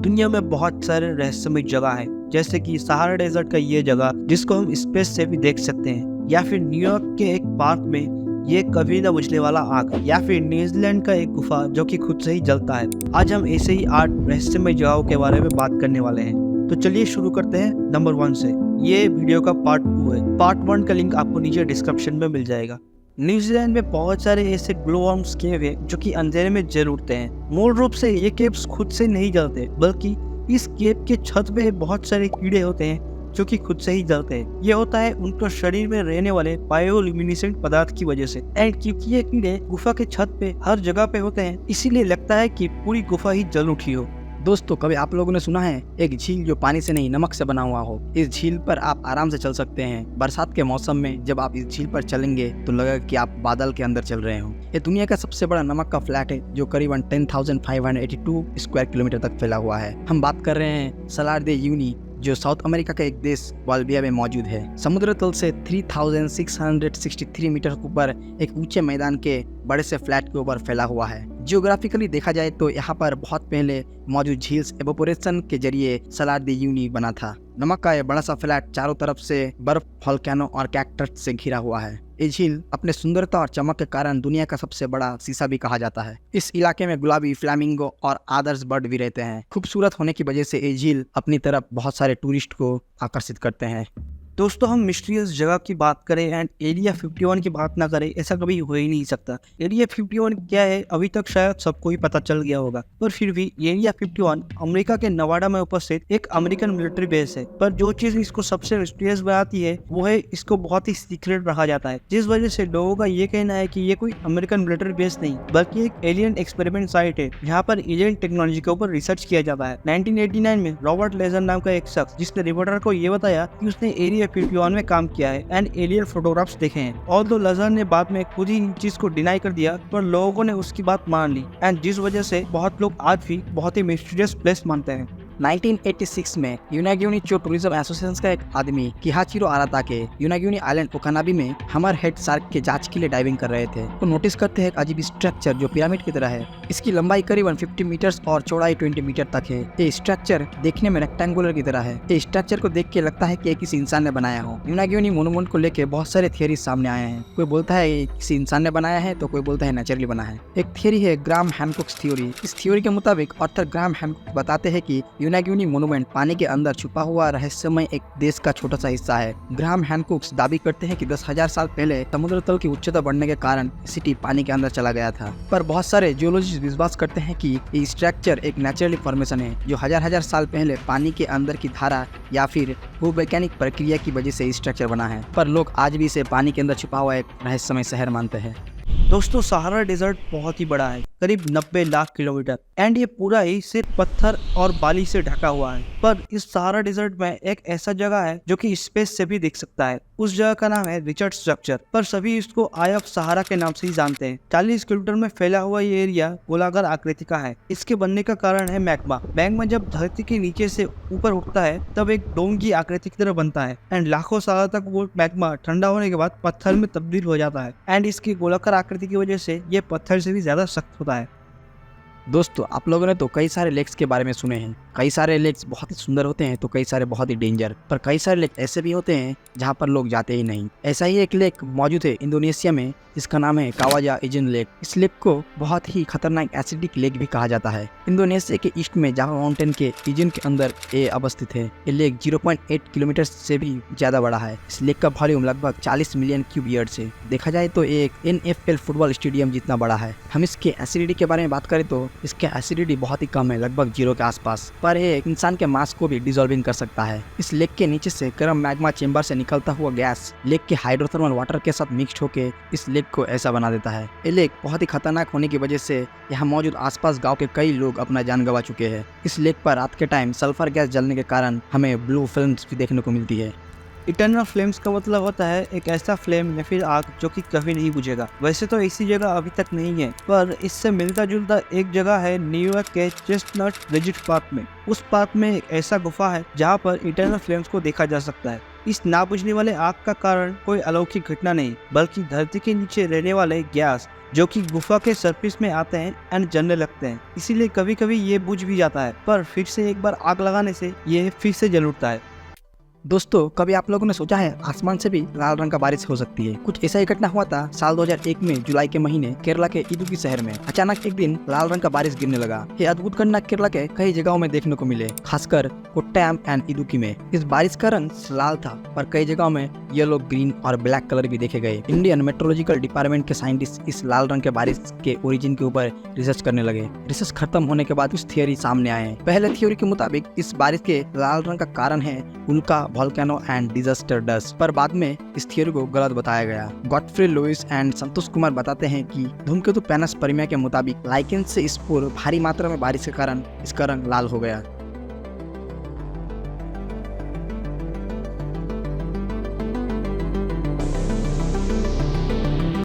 दुनिया में बहुत सारे रहस्यमय जगह है, जैसे कि सहारा डेजर्ट का ये जगह जिसको हम स्पेस से भी देख सकते हैं, या फिर न्यूयॉर्क के एक पार्क में ये कभी न बुझने वाला आग, या फिर न्यूजीलैंड का एक गुफा जो कि खुद से ही जलता है। आज हम ऐसे ही 8 रहस्यमय जगहों के बारे में बात करने वाले हैं। तो चलिए शुरू करते हैं नंबर 1 से। ये वीडियो का पार्ट 2 है। पार्ट 1 का लिंक आपको नीचे डिस्क्रिप्शन में मिल जाएगा। न्यूजीलैंड में बहुत सारे ऐसे ग्लोवर्म्स केव हैं जो कि अंधेरे में जल उठते हैं। मूल रूप से ये केव्स खुद से नहीं जलते, बल्कि इस केव के छत पे बहुत सारे कीड़े होते हैं जो कि खुद से ही जलते हैं। ये होता है उनके शरीर में रहने वाले बायोल्यूमिनेसेंट पदार्थ की वजह से। एंड क्योंकि ये कीड़े गुफा के छत पे हर जगह पे होते हैं, इसीलिए लगता है कि पूरी गुफा ही जल उठी हो। दोस्तों, कभी आप लोगों ने सुना है एक झील जो पानी से नहीं नमक से बना हुआ हो? इस झील पर आप आराम से चल सकते हैं। बरसात के मौसम में जब आप इस झील पर चलेंगे तो लगेगा कि आप बादल के अंदर चल रहे हो। ये दुनिया का सबसे बड़ा नमक का फ्लैट है जो करीबन 10,582 स्क्वायर किलोमीटर तक फैला हुआ है। हम बात कर रहे हैं सलार दे यूनी, जो साउथ अमेरिका का एक देश बोलिविया में मौजूद है। समुद्र तल से 3,663 मीटर ऊपर एक ऊंचे मैदान के बड़े से फ्लैट के ऊपर फैला हुआ है। जियोग्राफिकली देखा जाए तो यहाँ पर बहुत पहले मौजूद झील एवोपोरेशन के जरिए सलार दे यूनी बना था। नमक का यह बड़ा सा फ्लैट चारों तरफ से बर्फ, वोल्केनो और कैक्टस से घिरा हुआ है। ये झील अपने सुंदरता और चमक के कारण दुनिया का सबसे बड़ा शीशा भी कहा जाता है। इस इलाके में गुलाबी, फ्लैमिंगो और आदर्श बर्ड भी रहते हैं। खूबसूरत होने की वजह से ये झील अपनी तरफ बहुत सारे टूरिस्ट को आकर्षित करते हैं। दोस्तों, हम मिस्टीरियस जगह की बात करें एंड एरिया 51 की बात ना करें, ऐसा कभी हो ही नहीं सकता। एरिया 51 क्या है अभी तक शायद सबको ही पता चल गया होगा, पर फिर भी एरिया 51 अमेरिका के नवाडा में उपस्थित एक अमेरिकन मिलिट्री बेस है। पर जो चीज इसको सबसे मिस्टीरियस बनाती है वो है इसको बहुत ही सीक्रेट रखा जाता है, जिस वजह से लोगों का ये कहना है कि ये कोई अमेरिकन मिलिट्री बेस नहीं बल्कि एक एलियन एक्सपेरिमेंट साइट है, जहाँ पर एलियन टेक्नोलॉजी के ऊपर रिसर्च किया जाता है। 1989 में रॉबर्ट लेजर नाम का एक शख्स, जिसने रिपोर्टर को ये बताया कि उसने एरिया 51 में काम किया है एंड एलियन फोटोग्राफ्स देखे हैं। ऑल्दो लजर ने बाद में खुद ही इन चीज को डिनाई कर दिया, पर लोगों ने उसकी बात मान ली एंड जिस वजह से बहुत लोग आज भी बहुत ही मिस्टीरियस प्लेस मानते हैं। 1986 में यूनागियोनी टूरिज्म एसोसिएशन का एक आदमी किहाचिरो आराता के यूनागियोनी आइलैंड ओकानाबी में हमर हेड शार्क के जांच के लिए डाइविंग कर रहे थे। वो नोटिस करते हैं एक अजीब स्ट्रक्चर जो पिरामिड की तरह है। इसकी लंबाई करीबन 50 मीटर और चौड़ाई 20 मीटर तक है। ये स्ट्रक्चर देखने में रेक्टेंगुलर की तरह है। ये स्ट्रक्चर को देख के लगता है कि ये किसी इंसान ने बनाया हो। यूनागियोनी मोनुमेंट को लेकर बहुत सारे थियरी सामने आए हैं। कोई बोलता है ये किसी इंसान ने बनाया है, तो कोई बोलता है नेचुरली बना है। एक थियरी है ग्राहम हैनकॉक्स थ्योरी। इस थ्योरी के मुताबिक ऑथर ग्राहम हैनकॉक बताते हैं कि यूनागियोनी मोनुमेंट पानी के अंदर छुपा हुआ रहस्यमय एक देश का छोटा सा हिस्सा है। ग्राहम हैनकॉक्स दावी करते हैं कि 10,000 साल पहले समुद्र तल की उच्चता बढ़ने के कारण सिटी पानी के अंदर चला गया था। पर बहुत सारे जियोलॉजिस्ट विश्वास करते हैं कि ये स्ट्रक्चर एक नेचुरली फॉर्मेशन है जो हजार साल पहले पानी के अंदर की धारा या फिर भूवैज्ञानिक प्रक्रिया की वजह से स्ट्रक्चर बना है। पर लोग आज भी इसे पानी के अंदर छुपा हुआ एक रहस्यमय शहर मानते हैं। दोस्तों, सहारा डेजर्ट बहुत ही बड़ा है, करीब 90 लाख किलोमीटर, एंड ये पूरा ही सिर्फ पत्थर और बाली से ढका हुआ है। पर इस सहारा डेजर्ट में एक ऐसा जगह है जो कि स्पेस से भी दिख सकता है। उस जगह का नाम है रिचर्ड स्ट्रक्चर, पर सभी इसको आई ऑफ सहारा के नाम से ही जानते हैं। 40 किलोमीटर में फैला हुआ ये एरिया गोलाकार आकृति का है। इसके बनने का कारण है मैग्मा। मैग्मा जब धरती के नीचे से ऊपर उठता है तब एक डोम की आकृति की तरह बनता है एंड लाखों साल तक वो मैग्मा ठंडा होने के बाद पत्थर में तब्दील हो जाता है एंड इसकी गोलाकार आकृति की वजह से ये पत्थर से भी ज्यादा सख्त होता है। दोस्तों, आप लोगों ने तो कई सारे लेक्स के बारे में सुने हैं। कई सारे लेक्स बहुत ही सुंदर होते हैं तो कई सारे बहुत ही डेंजर। पर कई सारे लेक ऐसे भी होते हैं जहां पर लोग जाते ही नहीं। ऐसा ही एक लेक मौजूद है इंडोनेशिया में, जिसका नाम है कावाजा इजन लेक। इस लेक को बहुत ही खतरनाक एसिडिक लेक भी कहा जाता है। इंडोनेशिया के ईस्ट में जावा माउंटेन के इजन के अंदर ये अवस्थित है। ये लेक 0.8 किलोमीटर से भी ज्यादा बड़ा है। इस लेक का वॉल्यूम लगभग 40 मिलियन क्यूब यार्ड है। देखा जाए तो एक NFL फुटबॉल स्टेडियम जितना बड़ा है। हम इसके एसिडिटी के बारे में बात करें तो इसके एसिडिटी बहुत ही कम है, लगभग 0 के आसपास, पर एक इंसान के मांस को भी डिसॉल्विंग कर सकता है। इस लेक के नीचे से गर्म मैग्मा चेंबर से निकलता हुआ गैस लेक के हाइड्रोथर्मल वाटर के साथ मिक्स होकर इस लेक को ऐसा बना देता है। ये लेक बहुत ही खतरनाक होने की वजह से यहाँ मौजूद आसपास गांव के कई लोग अपना जान गंवा चुके हैं। इस लेक पर रात के टाइम सल्फर गैस जलने के कारण हमें ब्लू फिल्म्स भी देखने को मिलती है। इटर्नल फ्लेम्स का मतलब होता है एक ऐसा फ्लेम या फिर आग जो कि कभी नहीं बुझेगा। वैसे तो ऐसी जगह अभी तक नहीं है, पर इससे मिलता जुलता एक जगह है न्यूयॉर्क के चेस्टनट रिजिड पार्क में। उस पार्क में एक ऐसा गुफा है जहाँ पर इटर्नल फ्लेम्स को देखा जा सकता है। इस ना बुझने वाले आग का कारण कोई अलौकिक घटना नहीं, बल्कि धरती के नीचे रहने वाले गैस जो कि गुफा के सरफेस में आते हैं एंड जलने लगते हैं। इसीलिए कभी कभी ये बुझ भी जाता है, पर फिर से एक बार आग लगाने से ये फिर से जल उठता है। दोस्तों, कभी आप लोगों ने सोचा है आसमान से भी लाल रंग का बारिश हो सकती है? कुछ ऐसा ही घटना हुआ था साल 2001 में जुलाई के महीने केरला के इदुक्की शहर में। अचानक एक दिन लाल रंग का बारिश गिरने लगा। ये अद्भुत घटना केरला के कई जगहों में देखने को मिले, खासकर कोट्टायम एंड इदुक्की में। इस बारिश का रंग लाल था, पर कई जगहों में येलो, ग्रीन और ब्लैक कलर भी देखे गए। इंडियन मेट्रोलॉजिकल डिपार्टमेंट के साइंटिस्ट इस लाल रंग के बारिश के ओरिजिन के ऊपर रिसर्च करने लगे। रिसर्च खत्म होने के बाद कुछ थियोरी सामने आए। पहले थ्योरी के मुताबिक इस बारिश के लाल रंग का कारण है उल्का, वोल्केनो एंड डिजास्टर डस्ट, पर बाद में इस थियोरी को गलत बताया गया। Godfrey Lewis and Santosh Kumar बताते हैं कि धूमकेतु पैनस परिमेय के मुताबिक लाइकेन से स्पोर भारी मात्रा में बारिश के कारण इसका रंग लाल हो गया।